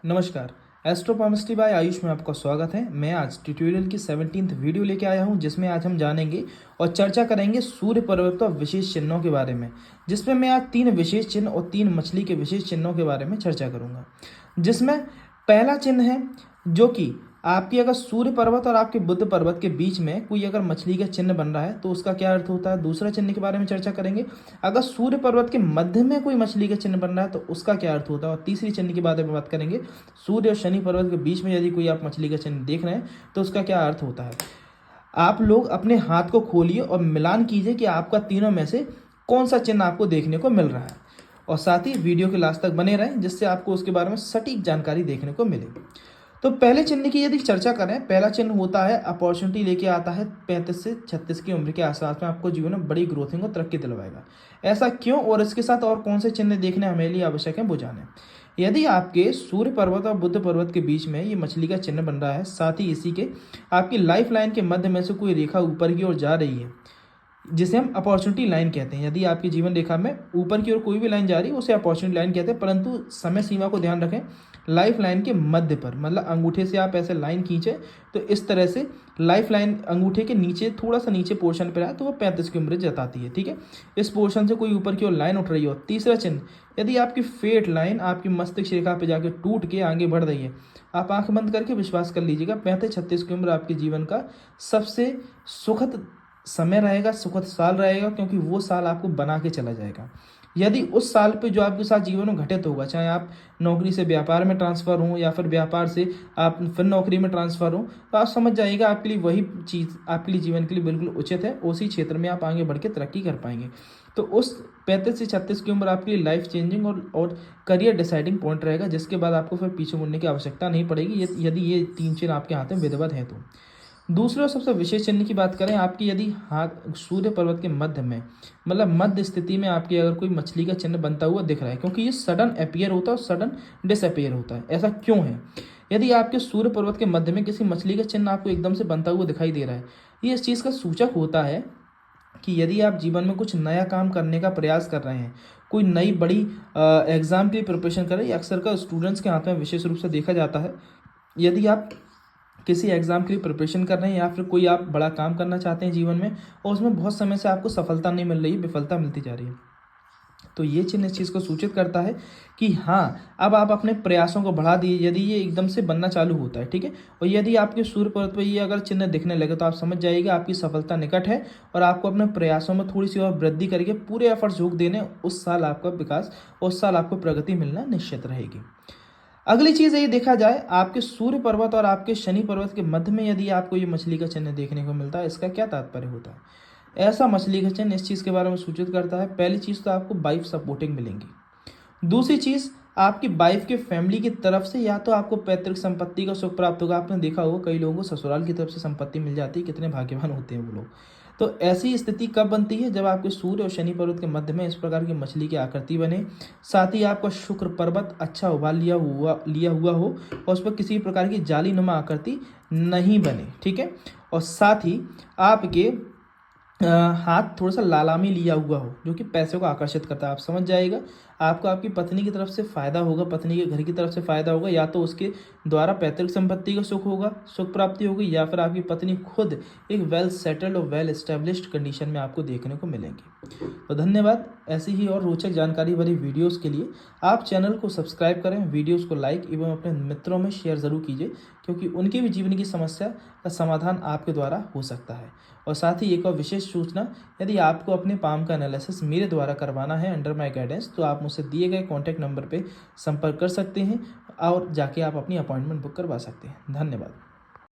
नमस्कार। एस्ट्रोपॉमिस्ट्री बाय आयुष में आपका स्वागत है। मैं आज ट्यूटोरियल की 17th वीडियो लेके आया हूं, जिसमें आज हम जानेंगे और चर्चा करेंगे सूर्य पर्वत और विशेष चिन्हों के बारे में, जिसमें मैं आज 3 विशेष चिन्ह और 3 मछली के विशेष चिन्हों के बारे में चर्चा करूंगा। जिसमें पहला चिन्ह है जो कि आपकी अगर सूर्य पर्वत और आपके बुध पर्वत के बीच में कोई अगर मछली का चिन्ह बन रहा है तो उसका क्या अर्थ होता है। दूसरा चिन्ह के बारे में चर्चा करेंगे, अगर सूर्य पर्वत के मध्य में कोई मछली का चिन्ह बन रहा है तो उसका क्या अर्थ होता है। और तीसरी चिन्ह के बारे में बात करेंगे, सूर्य और शनि पर्वत के बीच में यदि कोई आप मछली का चिन्ह देख रहे हैं तो उसका क्या अर्थ होता है। आप लोग अपने हाथ को खोलिए और मिलान कीजिए कि आपका तीनों में से कौन सा चिन्ह आपको देखने को मिल रहा है, और साथ ही वीडियो के लास्ट तक बने रहें जिससे आपको उसके बारे में सटीक जानकारी देखने को मिले। तो पहले चिन्ह की यदि चर्चा करें, पहला चिन्ह होता है अपॉर्चुनिटी लेके आता है 35 से 36 की उम्र के आसपास में आपको जीवन में बड़ी ग्रोथिंग और तरक्की दिलवाएगा। ऐसा क्यों और इसके साथ और कौन से चिन्ह देखने हमारे लिए आवश्यक है वो जानें। यदि आपके सूर्य पर्वत और बुध पर्वत के बीच में ये मछली का चिन्ह बन रहा है, साथ ही इसी के आपकी लाइफ लाइन के मध्य में से कोई रेखा ऊपर की ओर जा रही है जिसे हम अपॉर्चुनिटी लाइन कहते हैं। यदि आपकी जीवन रेखा में ऊपर की ओर कोई भी लाइन जा रही है उसे अपॉर्चुनिटी लाइन कहते हैं, परंतु समय सीमा को ध्यान रखें, लाइफ लाइन के मध्य पर, मतलब अंगूठे से आप ऐसे लाइन खींचे तो इस तरह से लाइफ लाइन अंगूठे के नीचे थोड़ा सा नीचे पोर्शन पर आए तो वो 35 की उम्र जताती है। ठीक है, इस पोर्शन से कोई ऊपर की ओर लाइन उठ रही हो। तीसरा चिन्ह, यदि आपकी फेट लाइन आपकी मस्तिष्क रेखा पर जाकर टूट के आगे बढ़ रही है, आप आंख बंद करके विश्वास कर लीजिएगा 35-36 की उम्र आपके जीवन का सबसे सुखद समय रहेगा, सुखद साल रहेगा, क्योंकि वो साल आपको बना के चला जाएगा। यदि उस साल पे जो आपके साथ जीवन में घटित होगा, चाहे आप नौकरी से व्यापार में ट्रांसफ़र हो या फिर व्यापार से आप फिर नौकरी में ट्रांसफ़र हो, तो आप समझ जाइएगा आपके लिए वही चीज़ आपके लिए जीवन के लिए बिल्कुल उचित है। उसी क्षेत्र में आप आगे बढ़ के तरक्की कर पाएंगे। तो उस 35 से 36 की उम्र आपके लिए लाइफ चेंजिंग और करियर डिसाइडिंग पॉइंट रहेगा, जिसके बाद आपको फिर पीछे मुड़ने की आवश्यकता नहीं पड़ेगी यदि ये 3 चिन्ह आपके हाथ में विधिवत हैं तो। दूसरे और सबसे विशेष चिन्ह की बात करें, आपकी यदि हाथ सूर्य पर्वत के मध्य में, मतलब मध्य स्थिति में आपकी अगर कोई मछली का चिन्ह बनता हुआ दिख रहा है, क्योंकि ये सडन अपीयर होता है और सडन डिसअपीयर होता है। ऐसा क्यों है? यदि आपके सूर्य पर्वत के मध्य में किसी मछली का चिन्ह आपको एकदम से बनता हुआ दिखाई दे रहा है, ये इस चीज़ का सूचक होता है कि यदि आप जीवन में कुछ नया काम करने का प्रयास कर रहे हैं, कोई नई बड़ी एग्जाम की प्रिपरेशन कर रहे हैं, अक्सर का स्टूडेंट्स के हाथ में विशेष रूप से देखा जाता है। यदि आप किसी एग्ज़ाम के लिए प्रिपरेशन कर रहे हैं या फिर कोई आप बड़ा काम करना चाहते हैं जीवन में और उसमें बहुत समय से आपको सफलता नहीं मिल रही, विफलता मिलती जा रही है, तो ये चिन्ह इस चीज़ को सूचित करता है कि हाँ, अब आप अपने प्रयासों को बढ़ा दिए यदि ये एकदम से बनना चालू होता है। ठीक है, और यदि आपके सूर्य पर्वत पर ये अगर चिन्ह दिखने लगे तो आप समझ जाइएगा आपकी सफलता निकट है और आपको अपने प्रयासों में थोड़ी सी और वृद्धि करके पूरे एफर्ट्स झोंक देने, उस साल आपका विकास, उस साल आपको प्रगति मिलना निश्चित रहेगी। अगली चीज़ ये देखा जाए, आपके सूर्य पर्वत और आपके शनि पर्वत के मध्य में यदि आपको ये मछली का चिन्ह देखने को मिलता है, इसका क्या तात्पर्य होता है। ऐसा मछली का चिन्ह इस चीज़ के बारे में सूचित करता है, पहली चीज़ तो आपको वाइफ सपोर्टिंग मिलेंगी। दूसरी चीज़, आपकी वाइफ के फैमिली की तरफ से या तो आपको पैतृक संपत्ति का सुख प्राप्त होगा। आपने देखा होगा कई लोगों को ससुराल की तरफ से संपत्ति मिल जाती है, कितने भाग्यवान होते हैं वो लोग। तो ऐसी स्थिति कब बनती है, जब आपके सूर्य और शनि पर्वत के मध्य में इस प्रकार की मछली की आकृति बने, साथ ही आपका शुक्र पर्वत अच्छा उभार लिया हुआ हो और उस पर किसी प्रकार की जाली नुमा आकृति नहीं बने। ठीक है, और साथ ही आपके हाथ थोड़ा सा लालामी लिया हुआ हो, जो कि पैसे को आकर्षित करता है। आप समझ जाएगा आपको आपकी पत्नी की तरफ से फायदा होगा, पत्नी के घर की तरफ से फायदा होगा, या तो उसके द्वारा पैतृक संपत्ति का सुख होगा, सुख प्राप्ति होगी, या फिर आपकी पत्नी खुद एक वेल सेटल्ड और वेल एस्टेब्लिश्ड कंडीशन में आपको देखने को मिलेंगी। तो धन्यवाद। ऐसी ही और रोचक जानकारी भरी वीडियोज़ के लिए आप चैनल को सब्सक्राइब करें, वीडियोज़ को लाइक एवं अपने मित्रों में शेयर ज़रूर कीजिए, क्योंकि उनकी भी जीवन की समस्या का समाधान आपके द्वारा हो सकता है। और साथ ही एक और विशेष सूचना, यदि आपको अपने पाम का एनालिसिस मेरे द्वारा करवाना है अंडर माय गाइडेंस, तो आप मुझसे दिए गए कॉन्टैक्ट नंबर पे संपर्क कर सकते हैं और जाके आप अपनी अपॉइंटमेंट बुक करवा सकते हैं। धन्यवाद।